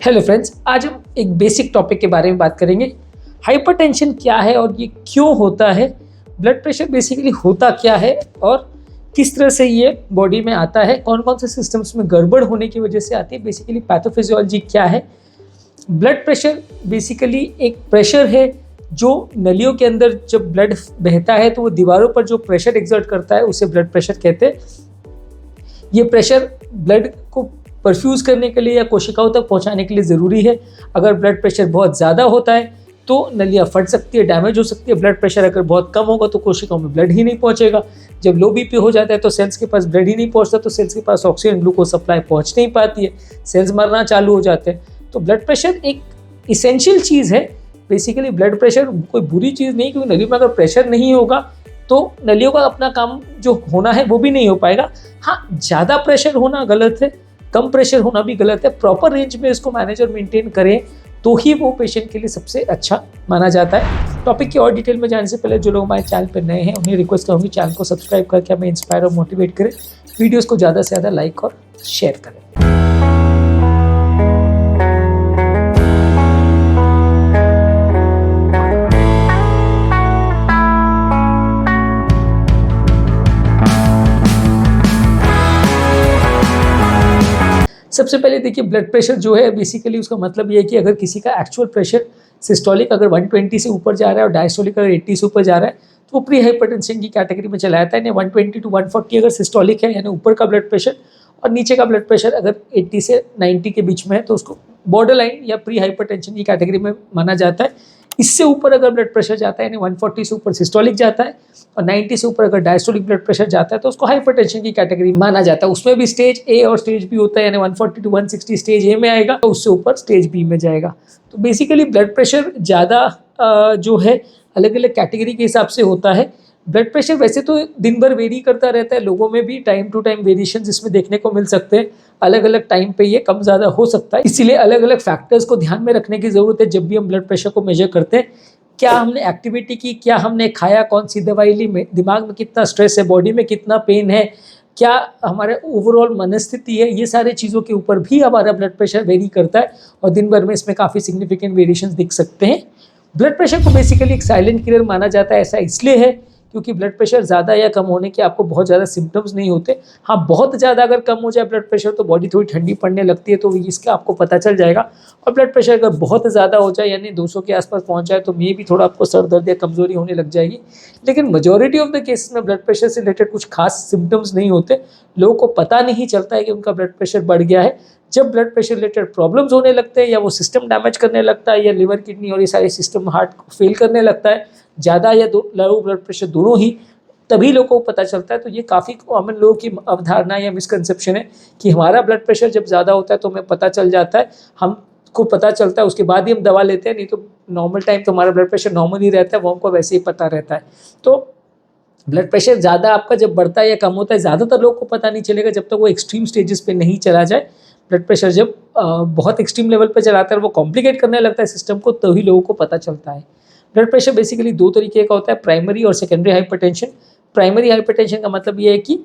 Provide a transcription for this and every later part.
Hello friends, आज हम एक बेसिक टॉपिक के बारे में बात करेंगे। हाइपरटेंशन क्या है और ये क्यों होता है, ब्लड प्रेशर बेसिकली होता क्या है और किस तरह से ये बॉडी में आता है, कौन कौन से सिस्टम्स में गड़बड़ होने की वजह से आती है, बेसिकली पैथोफिजियोलॉजी क्या है। ब्लड प्रेशर बेसिकली एक प्रेशर है जो नलियों के अंदर जब ब्लड बहता है तो वो दीवारों पर जो प्रेशर एक्सर्ट करता है उसे ब्लड प्रेशर कहते हैं। ये प्रेशर ब्लड को परफ्यूज़ करने के लिए या कोशिकाओं तक पहुंचाने के लिए ज़रूरी है। अगर ब्लड प्रेशर बहुत ज़्यादा होता है तो नलियाँ फट सकती है, डैमेज हो सकती है। ब्लड प्रेशर अगर बहुत कम होगा तो कोशिकाओं में ब्लड ही नहीं पहुंचेगा। जब लो बीपी हो जाता है तो सेल्स के पास ब्लड ही नहीं पहुंचता, तो सेल्स के पास ऑक्सीजन ग्लूकोज सप्लाई पहुंच नहीं पाती है, सेल्स मरना चालू हो जाते हैं। तो ब्लड प्रेशर एक इसेंशियल चीज़ है। बेसिकली ब्लड प्रेशर कोई बुरी चीज़ नहीं, क्योंकि नलियों में अगर प्रेशर नहीं होगा तो नलियों का अपना काम जो होना है वो भी नहीं हो पाएगा। हाँ, ज़्यादा प्रेशर होना गलत है, कम प्रेशर होना भी गलत है। प्रॉपर रेंज में इसको मैनेज और मेंटेन करें तो ही वो पेशेंट के लिए सबसे अच्छा माना जाता है। टॉपिक की और डिटेल में जाने से पहले जो लोग हमारे चैनल पर नए हैं उन्हें रिक्वेस्ट करूँगी चैनल को सब्सक्राइब करके हमें इंस्पायर और मोटिवेट करें, वीडियोज़ को ज़्यादा से ज़्यादा लाइक और शेयर करें। सबसे पहले देखिए, ब्लड प्रेशर जो है बेसिकली उसका मतलब ये है कि अगर किसी का एक्चुअल प्रेशर सिस्टोलिक अगर 120 से ऊपर जा रहा है और डायस्टोलिक अगर 80 से ऊपर जा रहा है तो वो प्री हाइपरटेंशन की कैटेगरी में चला जाता है। यानी 120 to 140 अगर सिस्टोलिक है यानी ऊपर का ब्लड प्रेशर, और नीचे का ब्लड प्रेशर अगर 80 से 90 के बीच में है तो उसको बॉर्डर लाइन या प्री हाइपरटेंशन की कैटेगरी में माना जाता है। इससे ऊपर अगर ब्लड प्रेशर जाता है यानी 140 से ऊपर सिस्टोलिक जाता है और 90 से ऊपर अगर डायस्टोलिक ब्लड प्रेशर जाता है तो उसको हाइपरटेंशन की कैटेगरी माना जाता है। उसमें भी स्टेज ए और स्टेज बी होता है, यानी 140 to 160 स्टेज ए में आएगा तो उससे ऊपर स्टेज बी में जाएगा। तो बेसिकली ब्लड प्रेशर ज़्यादा जो है अलग अलग कैटेगरी के हिसाब से होता है। ब्लड प्रेशर वैसे तो दिन भर वेरी करता रहता है, लोगों में भी टाइम टू टाइम वेरिएशंस इसमें देखने को मिल सकते हैं। अलग अलग टाइम पे ये कम ज़्यादा हो सकता है, इसीलिए अलग अलग फैक्टर्स को ध्यान में रखने की ज़रूरत है जब भी हम ब्लड प्रेशर को मेजर करते हैं। क्या हमने एक्टिविटी की, क्या हमने खाया, कौन सी दवाई ली, दिमाग में कितना स्ट्रेस है, बॉडी में कितना पेन है, क्या हमारे ओवरऑल मनस्थिति है, ये सारे चीज़ों के ऊपर भी हमारा ब्लड प्रेशर वेरी करता है और दिन भर में इसमें काफ़ी सिग्निफिकेंट वेरिएशंस दिख सकते हैं। ब्लड प्रेशर को बेसिकली एक साइलेंट किलर माना जाता है। ऐसा इसलिए है क्योंकि ब्लड प्रेशर ज़्यादा या कम होने के आपको बहुत ज़्यादा सिम्टम्स नहीं होते। हाँ, बहुत ज़्यादा अगर कम हो जाए ब्लड प्रेशर तो बॉडी थोड़ी ठंडी पड़ने लगती है, तो इसका आपको पता चल जाएगा। और ब्लड प्रेशर अगर बहुत ज़्यादा हो जाए यानी 200 के आसपास पहुंच जाए तो मे भी थोड़ा आपको सर दर्द या कमज़ोरी होने लग जाएगी। लेकिन मेजॉरिटी ऑफ द केसेस में ब्लड प्रेशर से रिलेटेड कुछ खास सिम्टम्स नहीं होते। लोगों को पता नहीं चलता है कि उनका ब्लड प्रेशर बढ़ गया है। जब ब्लड प्रेशर रिलेटेड प्रॉब्लम्स होने लगते हैं या वो सिस्टम डैमेज करने लगता है या लिवर, किडनी और ये सारे सिस्टम हार्ट को फेल करने लगता है, ज़्यादा या लो ब्लड प्रेशर दोनों ही, तभी लोगों को पता चलता है। तो ये काफ़ी कॉमन लोगों की अवधारणा या मिसकंसेप्शन है कि हमारा ब्लड प्रेशर जब ज़्यादा होता है तो हमें पता चल जाता है, हमको पता चलता है उसके बाद ही हम दवा लेते हैं, नहीं तो नॉर्मल टाइम तो हमारा ब्लड प्रेशर नॉर्मल ही रहता है, वो हमको वैसे ही पता रहता है। तो ब्लड प्रेशर ज़्यादा आपका जब बढ़ता है या कम होता है ज़्यादातर लोगों को पता नहीं चलेगा जब तक वो एक्सट्रीम स्टेजेस पे नहीं चला जाए। ब्लड प्रेशर जब बहुत एक्सट्रीम लेवल पे चलाता है और वो कॉम्प्लिकेट करने लगता है सिस्टम को, तभी लोगों को पता चलता है। ब्लड प्रेशर बेसिकली दो तरीके का होता है, प्राइमरी और सेकेंडरी हाइपरटेंशन। प्राइमरी हाइपरटेंशन का मतलब ये है कि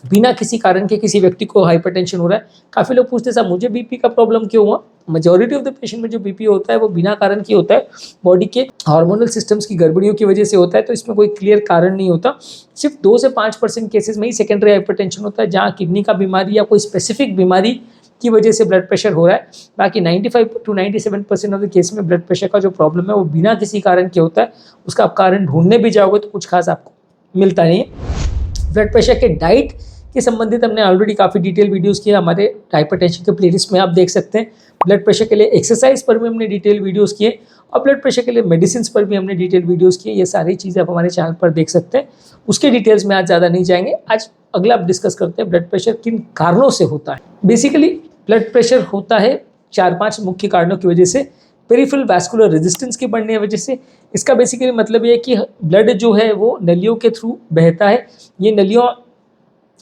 बिना किसी कारण के किसी व्यक्ति को हाइपरटेंशन हो रहा है। काफ़ी लोग पूछते हैं साहब मुझे बीपी का प्रॉब्लम क्यों हुआ। मेजॉरिटी ऑफ द पेशेंट में जो बीपी होता है वो बिना कारण की होता है, बॉडी के हार्मोनल सिस्टम्स की गड़बड़ियों की वजह से होता है। तो इसमें कोई क्लियर कारण नहीं होता। सिर्फ 2 से 5% केसेस में ही सेकेंडरी हाइपरटेंशन होता है, जहाँ किडनी का बीमारी या कोई स्पेसिफिक बीमारी की वजह से ब्लड प्रेशर हो रहा है। बाकी 95 to 97% ऑफ द केस में ब्लड प्रेशर का जो प्रॉब्लम है वो बिना किसी कारण के होता है। उसका आप कारण ढूंढने भी जाओगे तो कुछ खास आपको मिलता नहीं है। ब्लड प्रेशर के डाइट के संबंधित हमने ऑलरेडी काफ़ी डिटेल वीडियोस किए, हमारे हाइपरटेंशन के प्लेलिस्ट में आप देख सकते हैं। ब्लड प्रेशर के लिए एक्सरसाइज पर भी हमने डिटेल वीडियोस किए और ब्लड प्रेशर के लिए मेडिसिन पर भी हमने डिटेल वीडियोस किए। ये सारी चीज़ें आप हमारे चैनल पर देख सकते हैं। उसके डिटेल्स में आज ज़्यादा नहीं जाएंगे। आज अगला आप डिस्कस करते हैं ब्लड प्रेशर किन कारणों से होता है। बेसिकली ब्लड प्रेशर होता है 4-5 मुख्य कारणों की वजह से। पेरिफेरल वैस्कुलर रेजिस्टेंस के बढ़ने की वजह से। इसका बेसिकली मतलब ये है कि ब्लड जो है वो नलियों के थ्रू बहता है। ये नलियों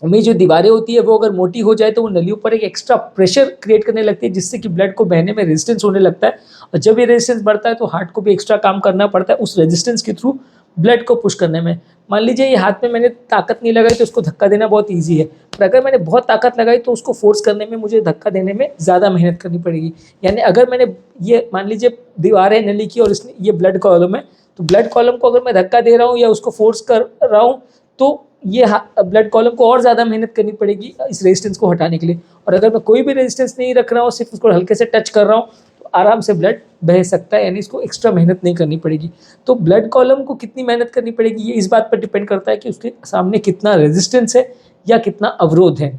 में जो दीवारें होती है वो अगर मोटी हो जाए तो वो नलियों पर एक एक्स्ट्रा प्रेशर क्रिएट करने लगती है, जिससे कि ब्लड को बहने में रेजिस्टेंस होने लगता है। और जब ये रेजिस्टेंस बढ़ता है तो हार्ट को भी एक्स्ट्रा काम करना पड़ता है उस रेजिस्टेंस के थ्रू ब्लड को पुश करने में। मान लीजिए ये हाथ में मैंने ताकत नहीं लगाई तो उसको धक्का देना बहुत ईजी है, पर अगर मैंने बहुत ताकत लगाई तो उसको फोर्स करने में, मुझे धक्का देने में ज़्यादा मेहनत करनी पड़ेगी। यानी अगर मैंने ये मान लीजिए दीवार है नली की और इसमें ये ब्लड कॉलम है, तो ब्लड कॉलम को अगर मैं धक्का दे रहा हूँ या उसको फोर्स कर रहा हूँ तो ये ब्लड कॉलम को और ज़्यादा मेहनत करनी पड़ेगी इस रेजिस्टेंस को हटाने के लिए। और अगर मैं कोई भी रेजिस्टेंस नहीं रख रहा हूँ, सिर्फ उसको हल्के से टच कर रहा हूँ, तो आराम से ब्लड बह सकता है, यानी इसको एक्स्ट्रा मेहनत नहीं करनी पड़ेगी। तो ब्लड कॉलम को कितनी मेहनत करनी पड़ेगी ये इस बात पर डिपेंड करता है कि उसके सामने कितना रेजिस्टेंस है या कितना अवरोध है।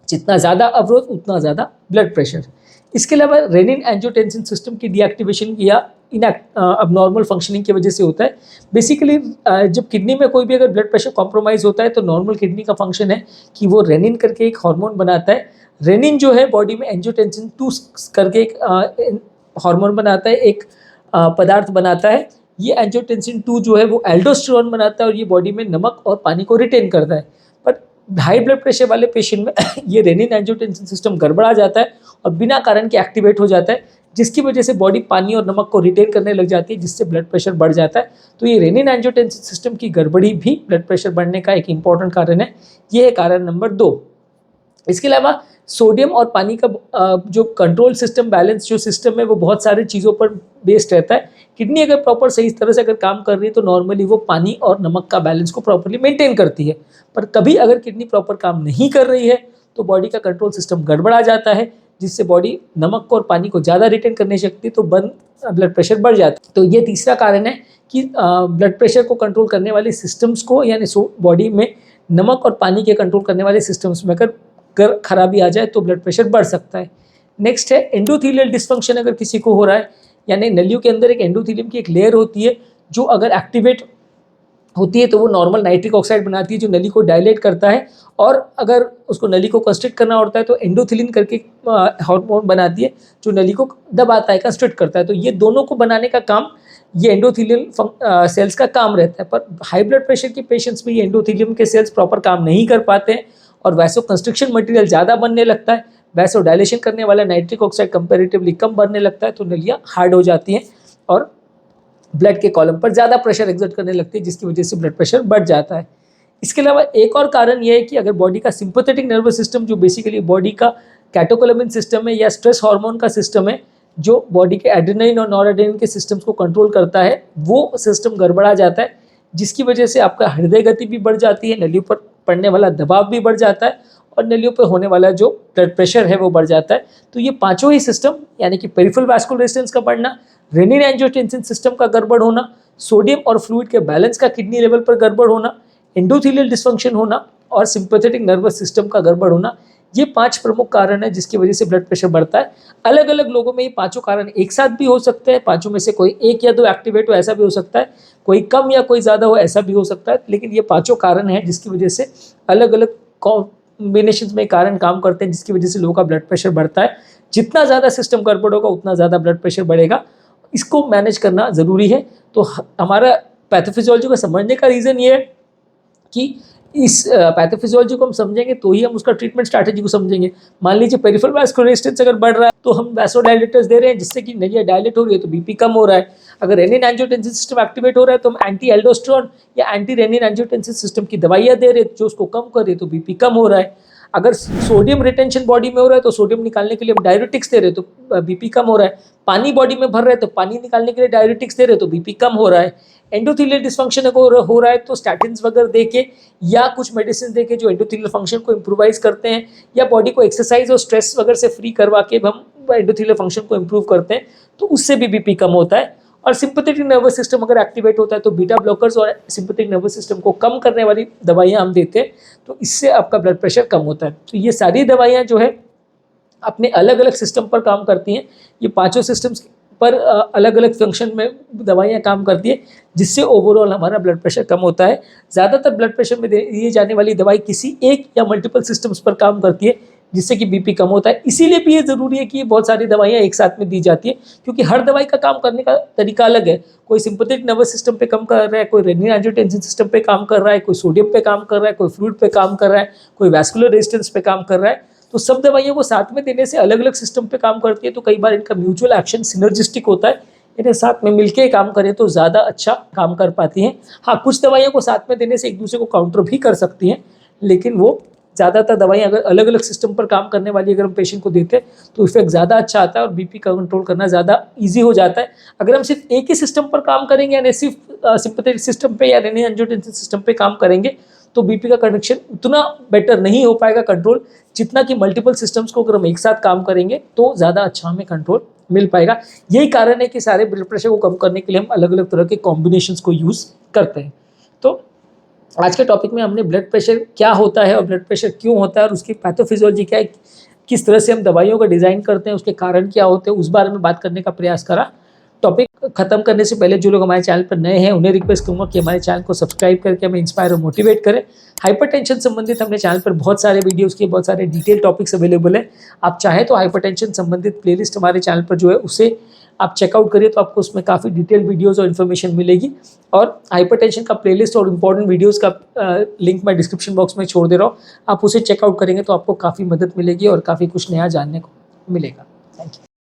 जितना ज़्यादा अवरोध उतना ज़्यादा ब्लड प्रेशर। इसके अलावा रेनिन एंजियोटेंसिन सिस्टम की डीएक्टिवेशन या अबनॉर्मल फंक्शनिंग की वजह से होता है। बेसिकली जब किडनी में कोई भी अगर ब्लड प्रेशर कॉम्प्रोमाइज़ होता है तो नॉर्मल किडनी का फंक्शन है कि वो रेनिन करके एक हार्मोन बनाता है। रेनिन जो है बॉडी में एंजियोटेंसिन 2 करके एक हार्मोन बनाता है, एक पदार्थ बनाता है। ये एंजियोटेंसिन 2 जो है वो एल्डोस्टेरोन बनाता है और ये बॉडी में नमक और पानी को रिटेन करता है। पर हाई ब्लड प्रेशर वाले पेशेंट में ये रेनिन एंजियोटेंसिन सिस्टम गड़बड़ा जाता है और बिना कारण के एक्टिवेट हो जाता है, जिसकी वजह से बॉडी पानी और नमक को रिटेन करने लग जाती है, जिससे ब्लड प्रेशर बढ़ जाता है। तो ये रेनिन एंजियोटेंसिन सिस्टम की गड़बड़ी भी ब्लड प्रेशर बढ़ने का एक इंपॉर्टेंट कारण है। ये है कारण नंबर 2। इसके अलावा सोडियम और पानी का जो कंट्रोल सिस्टम, बैलेंस जो सिस्टम है वो बहुत सारी चीज़ों पर बेस्ड रहता है। किडनी अगर प्रॉपर सही तरह से अगर काम कर रही है तो नॉर्मली वो पानी और नमक का बैलेंस को प्रॉपरली मेंटेन करती है। पर कभी अगर किडनी प्रॉपर काम नहीं कर रही है तो बॉडी का कंट्रोल सिस्टम गड़बड़ा जाता है, जिससे बॉडी नमक को और पानी को ज़्यादा रिटेन करने सकती है, तो ब्लड प्रेशर बढ़ जाता है। तो ये तीसरा कारण है कि ब्लड प्रेशर को कंट्रोल करने वाले सिस्टम्स को, यानी बॉडी में नमक और पानी के कंट्रोल करने वाले सिस्टम्स में अगर खराबी आ जाए तो ब्लड प्रेशर बढ़ सकता है। नेक्स्ट है एंडोथेलियल डिस्फंक्शन। अगर किसी को हो रहा है, यानी नलियों के अंदर एक एंडोथेलियम की एक लेयर होती है जो अगर एक्टिवेट होती है तो वो नॉर्मल नाइट्रिक ऑक्साइड बनाती है जो नली को डायलेट करता है, और अगर उसको नली को कंस्ट्रिक्ट करना होता है तो एंडोथेलिन करके हार्मोन बनाती है जो नली को दबाता है, कंस्ट्रिक्ट करता है। तो ये दोनों को बनाने का काम ये एंडोथेलियल सेल्स का काम रहता है। पर हाई ब्लड प्रेशर के पेशेंट्स में ये एंडोथेलियम के सेल्स प्रॉपर काम नहीं कर पाते हैं और वैसो कंस्ट्रिक्शन मटेरियल ज़्यादा बनने लगता है, वैसो डायलेशन करने वाला नाइट्रिक ऑक्साइड कंपेरेटिवली कम बनने लगता है, तो नलियाँ हार्ड हो जाती हैं और ब्लड के कॉलम पर ज़्यादा प्रेशर एक्सर्ट करने लगती है, जिसकी वजह से ब्लड प्रेशर बढ़ जाता है। इसके अलावा एक और कारण यह है कि अगर बॉडी का सिंपैथेटिक नर्वस सिस्टम, जो बेसिकली बॉडी का कैटेकोलामिन सिस्टम है या स्ट्रेस हार्मोन का सिस्टम है, जो बॉडी के एड्रेनालिन और नॉरएड्रेनालिन के सिस्टम्स को कंट्रोल करता है, वो सिस्टम गड़बड़ा जाता है, जिसकी वजह से आपका हृदय गति भी बढ़ जाती है, नलियों पर पड़ने वाला दबाव भी बढ़ जाता है और नलियों पर होने वाला जो ब्लड प्रेशर है वो बढ़ जाता है। तो ये पांचों ही सिस्टम, यानी कि पेरिफेरल वास्कुलर रेजिस्टेंस का बढ़ना, रेनिन एंजियोटेंसिन सिस्टम का गड़बड़ होना, सोडियम और फ्लूइड के बैलेंस का किडनी लेवल पर गड़बड़ होना, एंडोथेलियल डिस्फंक्शन होना और सिंपैथेटिक नर्वस सिस्टम का गड़बड़ होना, ये 5 प्रमुख कारण है जिसकी वजह से ब्लड प्रेशर बढ़ता है। अलग अलग लोगों में ये पांचों कारण एक साथ भी हो सकते हैं, पांचों में से कोई एक या दो एक्टिवेट हो ऐसा भी हो सकता है, कोई कम या कोई ज़्यादा हो ऐसा भी हो सकता है, लेकिन ये पांचों कारण हैं जिसकी वजह से अलग अलग कॉम्बिनेशन में कारण काम करते हैं, जिसकी वजह से लोगों का ब्लड प्रेशर बढ़ता है। जितना ज़्यादा सिस्टम गड़बड़ होगा उतना ज़्यादा ब्लड प्रेशर बढ़ेगा, इसको मैनेज करना ज़रूरी है। तो हमारा पैथोफिजियोलॉजी को समझने का रीज़न ये है कि इस पैथोफिजियोलॉजी को हम समझेंगे तो ही हम उसका ट्रीटमेंट स्ट्रैटेजी को समझेंगे। मान लीजिए पेरिफेरल वास्कुलर रेजिस्टेंस अगर बढ़ रहा है तो हम वैसोडाइलेटर्स दे रहे हैं जिससे कि नलियाँ डायलेट हो रही है तो बीपी कम हो रहा है। अगर रेनिन एंजियोटेंसिन सिस्टम एक्टिवेट हो रहा है तो हम एंटी एल्डोस्टेरोन या एंटी रेनिन एंजियोटेंसिन सिस्टम की दवाइयाँ दे रहे हैं जो उसको कम कर रही है तो बीपी कम हो रहा है। अगर सोडियम रिटेंशन बॉडी में हो रहा है तो सोडियम निकालने के लिए हम डायरेटिक्स दे रहे हैं तो बीपी कम हो रहा है। पानी बॉडी में भर रहा है तो पानी निकालने के लिए डायरेटिक्स दे रहे हैं तो बीपी कम हो रहा है। एंडोथेलियल डिस्फंक्शन हो रहा है तो स्टैटिन्स वगैरह देके या कुछ मेडिसिन देके जो एंडोथेलियल फंक्शन को इम्प्रूवाइज करते हैं, या बॉडी को एक्सरसाइज और स्ट्रेस वगैरह से फ्री करवा के हम एंडोथेलियल फंक्शन को इम्प्रूव करते हैं, तो उससे भी बीपी कम होता है। और सिंपैथेटिक नर्वस सिस्टम अगर एक्टिवेट होता है तो बीटा ब्लॉकर्स और सिंपैथेटिक नर्वस सिस्टम को कम करने वाली दवाइयाँ हम देते हैं, तो इससे आपका ब्लड प्रेशर कम होता है। तो ये सारी दवाइयाँ जो है अपने अलग अलग सिस्टम पर काम करती हैं। ये पांचों सिस्टम्स पर अलग अलग फंक्शन में दवाइयाँ काम करती है, जिससे ओवरऑल हमारा ब्लड प्रेशर कम होता है। ज़्यादातर ब्लड प्रेशर में दी जाने वाली दवाई किसी एक या मल्टीपल सिस्टम्स पर काम करती है, जिससे कि बीपी कम होता है। इसीलिए भी ये ज़रूरी है कि ये बहुत सारी दवाइयाँ एक साथ में दी जाती है, क्योंकि हर दवाई का काम करने का तरीका अलग है। कोई सिंपैथेटिक नर्वस सिस्टम पे काम कर रहा है, कोई रेनिन एंजियोटेंसिन सिस्टम पे काम कर रहा है, कोई सोडियम पे काम कर रहा है, कोई फ्लूइड पे काम कर रहा है, कोई वैस्कुलर रेजिस्टेंस पे काम कर रहा है। तो सब दवाइयों को साथ में देने से अलग अलग सिस्टम पे काम करती है, तो कई बार इनका म्यूचुअल एक्शन सिनर्जिस्टिक होता है। इन्हें साथ में मिलके काम करें तो ज़्यादा अच्छा काम कर पाती हैं। हाँ, कुछ दवाइयों को साथ में देने से एक दूसरे को काउंटर भी कर सकती हैं, लेकिन वो ज़्यादातर दवाइयाँ अगर अलग अलग सिस्टम पर काम करने वाली अगर हम पेशेंट को देते हैं तो इफेक्ट ज़्यादा अच्छा आता है और बीपी का कंट्रोल करना ज़्यादा ईजी हो जाता है। अगर हम सिर्फ एक ही सिस्टम पर काम करेंगे, यानी सिर्फ सिंपैथेटिक सिस्टम पे या रेनिन एंजियोटेंसिन सिस्टम पे काम करेंगे, तो बीपी का कंडक्शन उतना बेटर नहीं हो पाएगा कंट्रोल, जितना कि मल्टीपल सिस्टम्स को अगर हम एक साथ काम करेंगे तो ज़्यादा अच्छा हमें कंट्रोल मिल पाएगा। यही कारण है कि सारे ब्लड प्रेशर को कम करने के लिए हम अलग अलग तरह के कॉम्बिनेशंस को यूज़ करते हैं। तो आज के टॉपिक में हमने ब्लड प्रेशर क्या होता है और ब्लड प्रेशर क्यों होता है और उसकी पैथोफिजियोलॉजी क्या है, किस तरह से हम दवाइयों का डिज़ाइन करते हैं, उसके कारण क्या होते हैं, उस बारे में बात करने का प्रयास करा। टॉपिक खत्म करने से पहले जो लोग हमारे चैनल पर नए हैं उन्हें रिक्वेस्ट करूँगा कि हमारे चैनल को सब्सक्राइब करके हमें इंस्पायर और मोटिवेट करें। हाइपरटेंशन संबंधित हमने चैनल पर बहुत सारे वीडियोस के बहुत सारे डिटेल टॉपिक्स अवेलेबल हैं। आप चाहें तो हाइपरटेंशन संबंधित प्लेलिस्ट हमारे चैनल पर जो है उसे आप चेकआउट करिए, तो आपको उसमें काफ़ी डिटेल वीडियोस और इन्फॉर्मेशन मिलेगी। और हाइपरटेंशन का प्लेलिस्ट और इम्पॉर्टेंट वीडियोस का लिंक मैं डिस्क्रिप्शन बॉक्स में छोड़ दे रहा हूँ, आप उसे चेकआउट करेंगे तो आपको काफ़ी मदद मिलेगी और काफ़ी कुछ नया जानने को मिलेगा। Thank you.